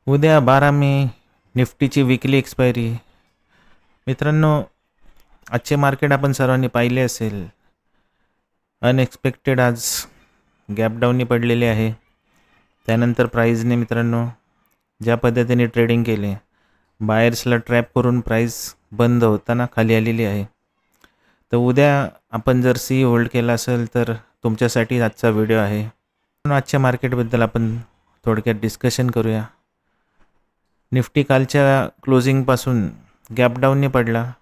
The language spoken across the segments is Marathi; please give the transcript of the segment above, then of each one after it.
उद्या 12 मे निफ्टीची विकली एक्सपायरी. मित्रांनो, आजचे मार्केट आपण सर्वांनी पाहिले असेल. अनएक्सपेक्टेड आज गॅप डाऊननी पडलेले आहे. त्यानंतर प्राईजने मित्रांनो ज्या पद्धतीने ट्रेडिंग केले, बायर्सला ट्रॅप करून प्राईस बंद होताना खाली आलेली आहे. तर उद्या आपण जर सी होल्ड केला असेल तर तुमच्यासाठी आजचा व्हिडिओ आहे. आजच्या मार्केटबद्दल आपण थोडक्यात डिस्कशन करूया. निफ्टी कालच्या क्लोजिंगपासून गॅप डाऊनने पडला.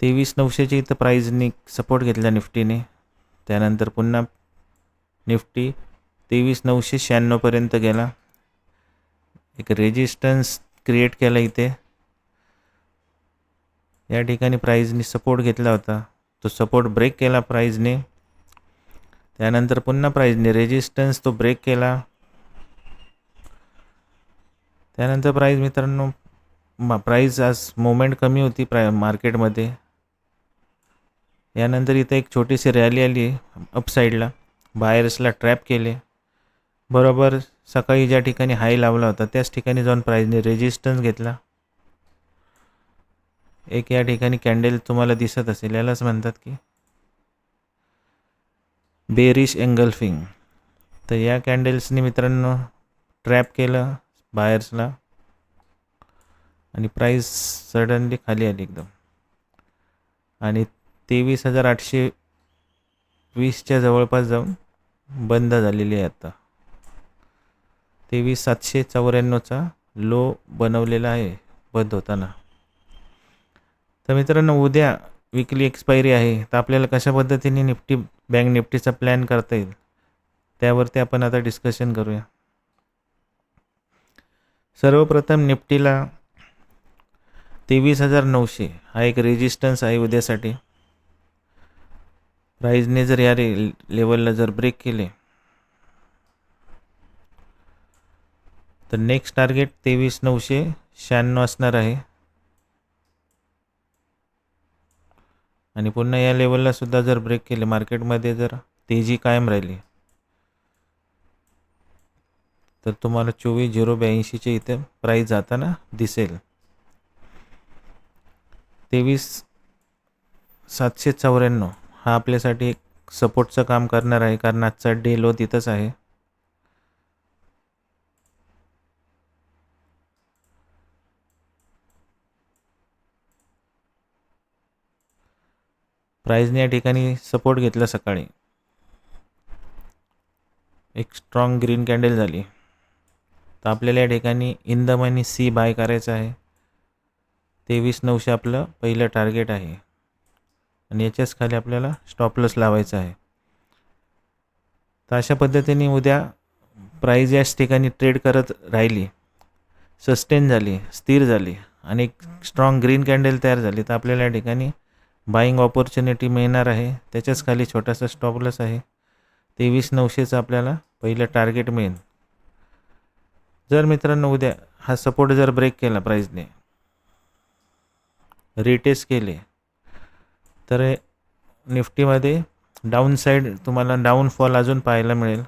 23,900ची इथं प्राईजनी सपोर्ट घेतला निफ्टीने. त्यानंतर पुन्हा निफ्टी 23,996पर्यंत गेला. एक रेजिस्टन्स क्रिएट केला इथे. या ठिकाणी प्राईजने सपोर्ट घेतला होता, तो सपोर्ट ब्रेक केला प्राईजने. त्यानंतर पुन्हा प्राईजने रेजिस्टन्स तो ब्रेक केला. त्यानंतर प्राईज मित्रांनो प्राईज आज मोमेंट कमी होती मार्केटमध्ये. यानंतर इथे एक छोटीशी रॅली आली अपसाईडला. बायर्सला ट्रॅप केले. बरोबर सकाळी ज्या ठिकाणी हाय लावला होता त्याच ठिकाणी जाऊन प्राईजने रेजिस्टन्स घेतला. एक या ठिकाणी कॅन्डल तुम्हाला दिसत असेल, यालाच म्हणतात की बेरिश एंगल्फिंग. तर या कॅन्डल्सने मित्रांनो ट्रॅप केलं बायर्सला आणि प्राईस सडनली खाली आली एकदम आणि 23,820च्या जवळपास जाऊन बंद झालेली आहे. आता 23,794चा लो बनवलेला आहे बंद होताना. तर मित्रांनो उद्या विकली एक्सपायरी आहे, तर आपल्याला कशा पद्धतीने बँक निफ्टीचा प्लॅन करता येईल त्यावरती आपण आता डिस्कशन करूया. सर्वप्रथम निफ्टीला 23,900 हा एक रेजिस्टन्स आहे उद्यासाठी. प्राईजने जर या लेवलला जर ब्रेक केले तर नेक्स्ट टार्गेट 23,996 असणार आहे. आणि पुन्हा या लेवलला सुद्धा जर ब्रेक केले, मार्केटमध्ये जर तेजी कायम राहिली तर तुम्हाला 24,082चे इथे प्राईस जाताना दिसेल. 23,794 हा आपल्यासाठी एक सपोर्टचं काम करणार आहे, कारण आजचा डे लो तिथंच आहे. प्राईजने या ठिकाणी सपोर्ट घेतला सकाळी. एक स्ट्रॉंग ग्रीन कॅन्डल झाली. तर आपल्याला या ठिकाणी in the money CE buy करायचं आहे. 23,900 आपलं पहिलं टार्गेट आहे आणि याच्याच खाली आपल्याला स्टॉप लॉस लावायचा आहे. तर अशा पद्धतीने उद्या प्राईज याच ठिकाणी ट्रेड करत राहिली, सस्टेन झाली, स्थिर झाली आणि एक स्ट्रॉंग ग्रीन कॅन्डल तयार झाली, तर आपल्याला या ठिकाणी बाईंग ऑपॉर्च्युनिटी मिळणार आहे. त्याच्याच खाली छोटासा स्टॉप लॉस आहे. 23,900चं आपल्याला पहिलं टार्गेट मिळेल. जर मित्रांनो उद्या हा सपोर्ट जर ब्रेक केला, प्राईजने रिटेस्ट केले, तर निफ्टीमध्ये डाऊन साईड तुम्हाला डाऊनफॉल अजून पाहायला मिळेल.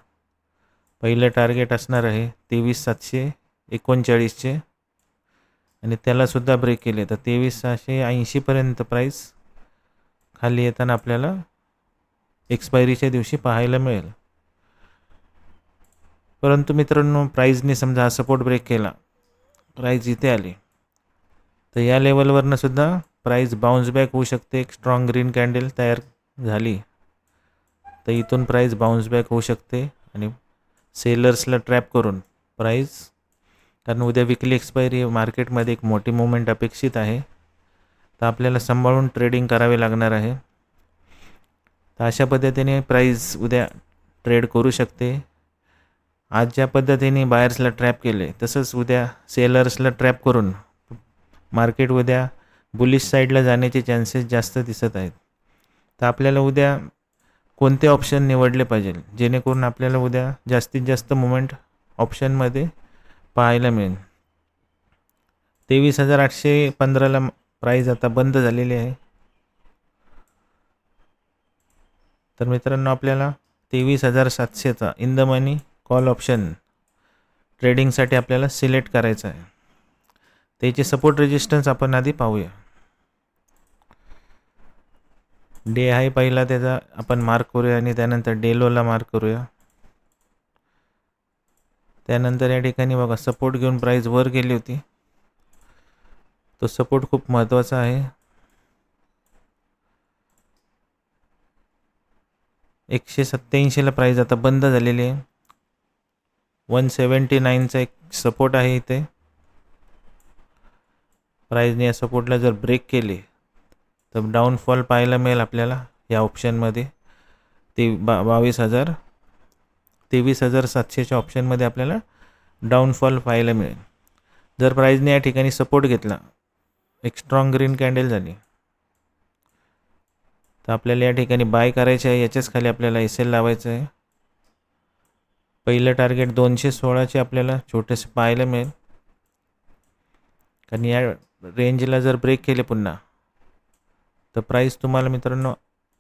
पहिलं टार्गेट असणार आहे 23,739चे आणि त्यालासुद्धा ब्रेक केले तर 23,680पर्यंत प्राईस खाली येताना आपल्याला एक्सपायरीच्या दिवशी पाहायला मिळेल. परंतु मित्रांनो प्राईजने समजा हा सपोर्ट ब्रेक केला, प्राईज इथे आली, तर या लेवलवरनं सुद्धा प्राईस बाउन्स बॅक होऊ शकते. एक स्ट्रॉंग ग्रीन कॅन्डल तयार झाली तर इथून प्राईस बाउन्स बॅक होऊ शकते आणि सेलर्सला ट्रॅप करून प्राईस, कारण उद्या विकली एक्सपायरी मार्केटमध्ये एक मोठी मुवमेंट अपेक्षित आहे, तर आपल्याला सांभाळून ट्रेडिंग करावे लागणार आहे. तर अशा पद्धतीने प्राईस उद्या ट्रेड करू शकते. आज ज्या पद्धतीने बायर्सला ट्रॅप केले तसंच उद्या सेलर्सला ट्रॅप करून मार्केट उद्या बुलिश साईडला जाण्याचे चान्सेस जास्त दिसत आहेत. तर आपल्याला उद्या कोणते ऑप्शन निवडले पाहिजे जेणेकरून आपल्याला उद्या जास्तीत जास्त मुवमेंट ऑप्शनमध्ये पाहायला मिळेल. 23,815ला प्राईज आता बंद झालेली आहे. तर मित्रांनो आपल्याला 23,700चा in the money call option ट्रेडिंगसाठी आपल्याला सिलेक्ट करायचं आहे. त्याचे सपोर्ट रेजिस्टन्स आपण आधी पाहूया. डे हाय पहिला त्याचा आपण मार्क करूया आणि त्यानंतर डे लोला मार्क करूया. त्यानंतर या ठिकाणी बघा सपोर्ट घेऊन प्राइस वर गेली होती. तो सपोर्ट खूप महत्त्वाचा आहे. 187ला प्राइस आता बंद झालेली आहे. 179चा एक सपोर्ट आहे इथे. प्राइसने या सपोर्टला जर ब्रेक केले तर डाऊनफॉल पाहायला मिळेल आपल्याला या ऑप्शनमध्ये. ते 23,700च्या ऑप्शनमध्ये आपल्याला डाऊनफॉल पाहायला मिळेल. जर प्राइसने या ठिकाणी सपोर्ट घेतला, एक स्ट्रॉंग ग्रीन कॅन्डल झाली, तर आपल्याला या ठिकाणी बाय करायचे आहे. याच्याच खाली आपल्याला SL लावायचं आहे. पहिलं टार्गेट 216चे आपल्याला छोटेसे पाहायला मिळेल. कारण या रेंजला जर ब्रेक केले पुन्हा तर प्राइस तुम्हाला मित्रांनो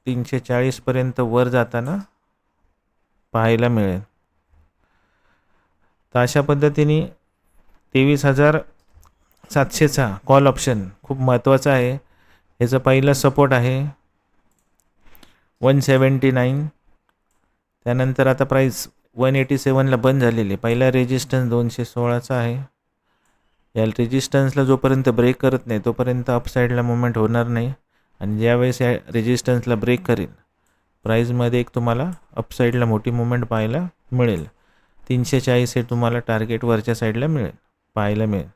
340पर्यंत वर जाताना पाहायला मिळेल. तर अशा पद्धतीने 23,700चा कॉल ऑप्शन खूप महत्त्वाचा आहे. याचा पहिला सपोर्ट आहे 179. त्यानंतर आता प्राइस 187ला बंद झालेली. पहिला रेजिस्टन्स 216चा आहे. या रेजिस्टन्सला जोपर्यंत ब्रेक करत नाही तोपर्यंत अपसाईडला मुवमेंट होणार नाही. आणि ज्यावेळेस या रेजिस्टन्सला ब्रेक करेल प्राइसमध्ये एक तुम्हाला अपसाईडला मोठी मुवमेंट पाहायला मिळेल. 340 हे तुम्हाला टार्गेट वरच्या साईडला पाहायला मिळेल.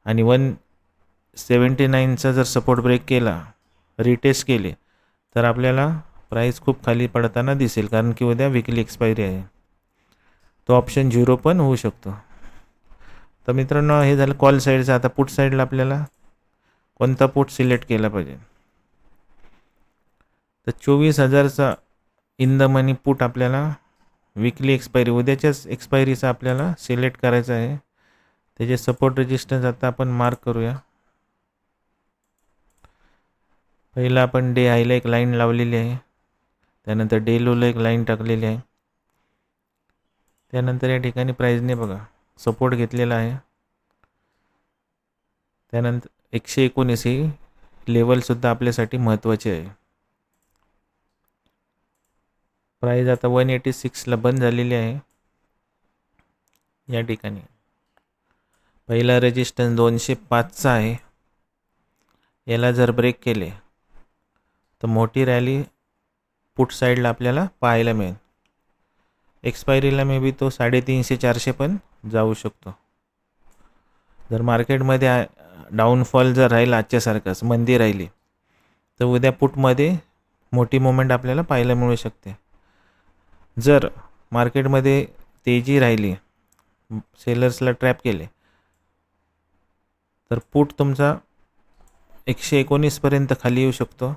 आणि 179चा जर सपोर्ट ब्रेक केला, रिटेस्ट केले, तर आपल्याला प्राइस खूप खाली पडताना दिसेल. कारण की उद्या विकली एक्सपायरी आहे. तो ऑप्शन 0 पण होऊ शकतो. तर मित्रांनो हे झालं कॉल साईडचं. आता पुट साईडला आपल्याला कोणता पुट सिलेक्ट केला पाहिजे. तर 24,000चा इन द मनी पुट आपल्याला विकली एक्सपायरी, उद्याच्याच एक्सपायरीचा आपल्याला सिलेक्ट करायचा आहे. त्याचे सपोर्ट रेजिस्टन्स आता आपण मार्क करूया. पहिला आपण डे हायला एक लाईन लावलेली आहे. त्यानंतर डे लोला एक लाईन टाकलेली आहे. त्यानंतर या ठिकाणी प्राइसने बघा सपोर्ट घेतलेला आहे. त्यानंतर 119 ही लेवलसुद्धा आपल्यासाठी महत्त्वाची आहे. प्राइस आता 186ला बंद झालेली आहे. या ठिकाणी पहिला रेजिस्टन्स 205चा आहे. याला जर ब्रेक केले तर मोठी रॅली पुट साईडला आपल्याला पाहायला मिळेल. एक्सपायरीला मे बी तो 350-400 पण जाऊ शकतो. जर मार्केटमध्ये डाऊनफॉल जर राहिला आजच्यासारखाच मंदी राहिली तर उद्या पुटमध्ये मोठी मुवमेंट आपल्याला पाहायला मिळू शकते. जर मार्केटमध्ये तेजी राहिली, सेलर्सला ट्रॅप केले, तर पुट तुमचा 119पर्यंत खाली येऊ शकतो.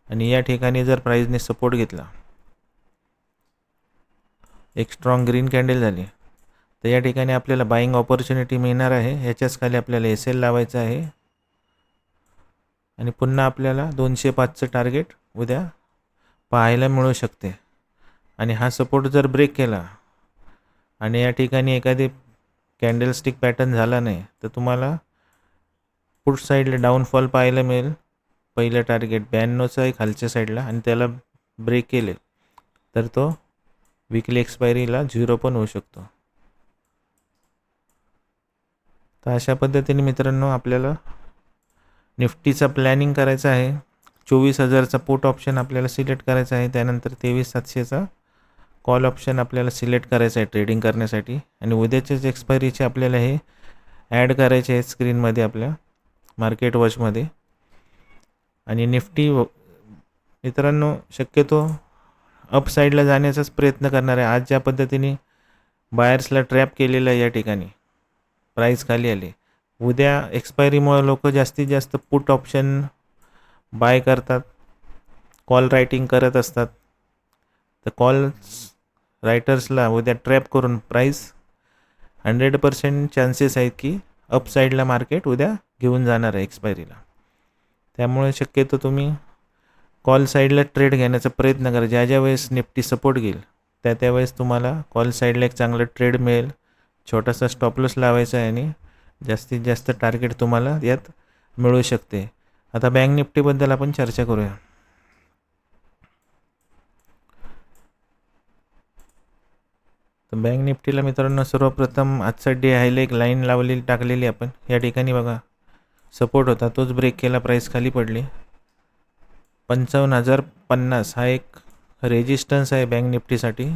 आणि या ठिकाणी जर प्राइसने सपोर्ट घेतला, एक स्ट्रॉंग ग्रीन कॅन्डल झाली, तर या ठिकाणी आपल्याला बाईंग ऑपॉर्च्युनिटी मिळणार आहे. ह्याच्याच खाली आपल्याला SL लावायचं आहे. आणि पुन्हा आपल्याला 205चं टार्गेट उद्या पाहायला मिळू शकते. आणि हा सपोर्ट जर ब्रेक केला आणि या ठिकाणी एखादी कॅन्डलस्टिक पॅटर्न झाला नाही तर तुम्हाला पुट साईडला डाऊनफॉल पाहायला मिळेल. पहिलं टार्गेट 92चं आहे खालच्या साईडला, आणि त्याला ब्रेक केले तर तो विकली एक्सपायरीला 0 पण होऊ शकतो. तर अशा पद्धतीने मित्रांनो आपल्याला निफ्टीचा प्लॅनिंग करायचं आहे. 24,000चा पुट ऑप्शन आपल्याला सिलेक्ट करायचा आहे. त्यानंतर 23,700चा कॉल ऑप्शन आपल्याला सिलेक्ट करायचा आहे ट्रेडिंग करण्यासाठी. आणि उद्याच्याच एक्सपायरीचे आपल्याला हे ॲड करायचे आहे स्क्रीनमध्ये आपल्या मार्केट वॉचमध्ये. आणि निफ्टी मित्रांनो शक्यतो अप साईडला जाण्याचाच प्रयत्न करणार आहे. आज ज्या पद्धतीने बायर्सला ट्रॅप केलेलं आहे या ठिकाणी प्राइस खाली आली, उद्या एक्सपायरीमुळे लोक जास्तीत जास्त पुट ऑप्शन बाय करतात, कॉल रायटिंग करत असतात. तर कॉल रायटर्सला उद्या ट्रॅप करून प्राइस 100% चान्सेस आहेत की अप साईडला मार्केट उद्या घेऊन जाणार आहे एक्सपायरीला. त्यामुळे शक्यतो तुम्ही कॉल साईडला ट्रेड घेण्याचा प्रयत्न करा. ज्या वेळेस निफ्टी सपोर्ट घेईल त्यावेळेस तुम्हाला कॉल साईडला एक चांगलं ट्रेड मिळेल. छोटासा स्टॉप लॉस लावायचा आहे आणि जास्तीत जास्त टार्गेट तुम्हाला यात मिळू शकते. आता बँक निफ्टीबद्दल आपण चर्चा करूया. तर बँक निफ्टीला मित्रांनो सर्वप्रथम आजचा डे हायला एक लाईन लावलेली टाकलेली आपण या ठिकाणी बघा सपोर्ट होता, तोच ब्रेक केला, प्राईस खाली पडली. 55,050 हा एक रेजिस्टन्स आहे बँक निफ्टीसाठी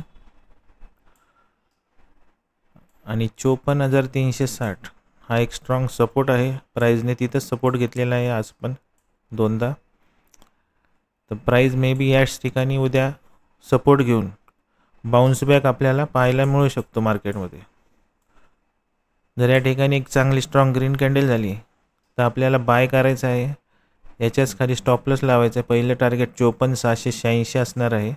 आणि 54,360 हा एक स्ट्रॉंग सपोर्ट आहे. प्राईजने तिथंच सपोर्ट घेतलेला आहे आज पण दोनदा. तर प्राईज मे बी याच ठिकाणी उद्या सपोर्ट घेऊन बाउन्स बॅक आपल्याला पाहायला मिळू शकतो मार्केटमध्ये. जर या ठिकाणी एक चांगली स्ट्रॉंग ग्रीन कॅन्डल झाली तर आपल्याला बाय करायचं आहे. याच्याच खाली स्टॉप लॉस लावायचं आहे. पहिलं टार्गेट 54,686 असणार आहे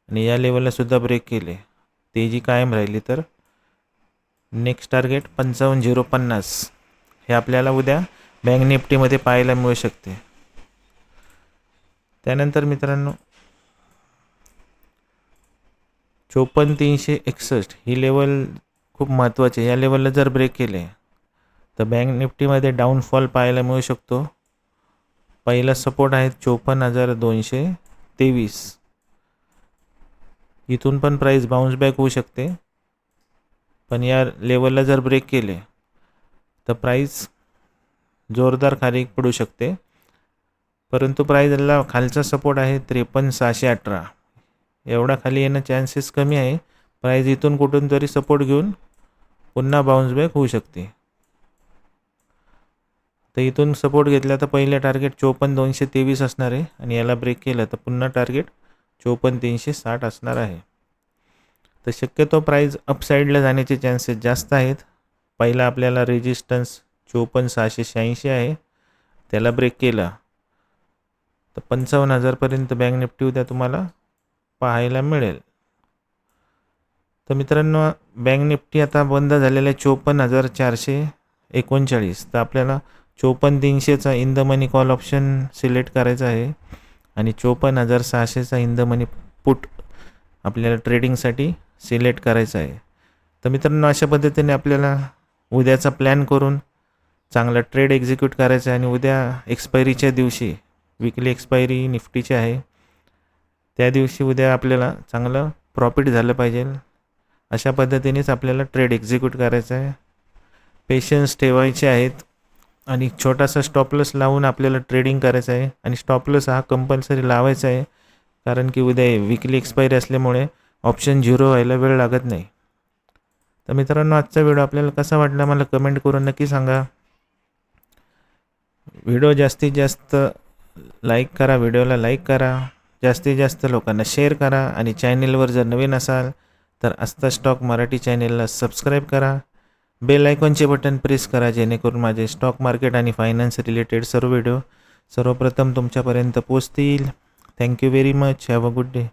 आणि या लेवलला सुद्धा ब्रेक केले, तेजी कायम राहिली तर नेक्स्ट टार्गेट 55,050 हे आपल्याला उद्या बँक निफ्टीमध्ये पाहायला मिळू शकते. त्यानंतर मित्रांनो 54,361 ही लेवल खूप महत्त्वाची आहे. या लेवलला जर ब्रेक केले तर बँक निफ्टीमध्ये डाऊनफॉल पाहायला मिळू शकतो. पहिला सपोर्ट आहे 54,223. इथून पण प्राईस बाउन्स बॅक होऊ शकते, पण या लेवलला जर ब्रेक केले तर प्राईस जोरदार खाली पडू शकते. परंतु प्राईजला खालचा सपोर्ट आहे 53,618. एवढा खाली येणं चान्सेस कमी आहे. प्राईज इथून कुठून तरी सपोर्ट घेऊन पुन्हा बाउन्स बॅक होऊ शकते. तर इथून सपोर्ट घेतला तर पहिलं टार्गेट 54,223 असणार आहे आणि याला ब्रेक केलं तर पुन्हा टार्गेट 54,360 असणार आहे. तर शक्यतो प्राईज अपसाईडला जाण्याचे चान्सेस जास्त आहेत. पहिला आपल्याला रेजिस्टन्स 54,686 आहे, त्याला ब्रेक केला तर 55,000पर्यंत बँक निफ्टी उद्या तुम्हाला पाहायला मिळेल. तर मित्रांनो बँक निफ्टी आता बंद झालेला आहे 54,439. तर आपल्याला 54,300चा in the money call option select करायचा आहे आणि 54,600चा इन द मनी पुट आपल्याला ट्रेडिंगसाठी सिलेक्ट करायचा आहे. तर मित्रांनो अशा पद्धतीने आपल्याला उद्याचा प्लॅन करून चांगला ट्रेड एक्झिक्यूट करायचा आहे आणि उद्या एक्सपायरीच्या दिवशी विकली एक्सपायरी निफ्टीची आहे, त्या दिवशी उद्या आपल्याला चांगलं प्रॉफिट झालं पाहिजे. अशा पद्धतीनेच आपल्याला ट्रेड एक्झिक्यूट करायचं आहे. पेशन्स ठेवायचे आहेत आणि छोटासा स्टॉप लॉस लावून आपल्याला ट्रेडिंग करायचं आहे आणि स्टॉप लॉस हा कंपल्सरी लावायचा आहे, कारण की उद्या विकली एक्सपायरी असल्यामुळे ऑप्शन 0 व्हायला वेळ लागत नाही. तर मित्रांनो आजचा व्हिडिओ आपल्याला कसा वाटला मला कमेंट करून नक्की सांगा. व्हिडिओ जास्तीत जास्त लाईक करा, व्हिडिओला लाईक करा, जास्तीत जास्त लोकांना शेअर करा आणि चॅनेलवर जर नवीन असाल तर आस्था स्टॉक मराठी चॅनेलला सबस्क्राईब करा. बेल आयकॉनचे बटन प्रेस करा जेणेकरून माझे स्टॉक मार्केट आणि फायनान्स रिलेटेड सर्व व्हिडिओ सर्वप्रथम तुमच्यापर्यंत पोचतील. Thank you very much. Have a good day.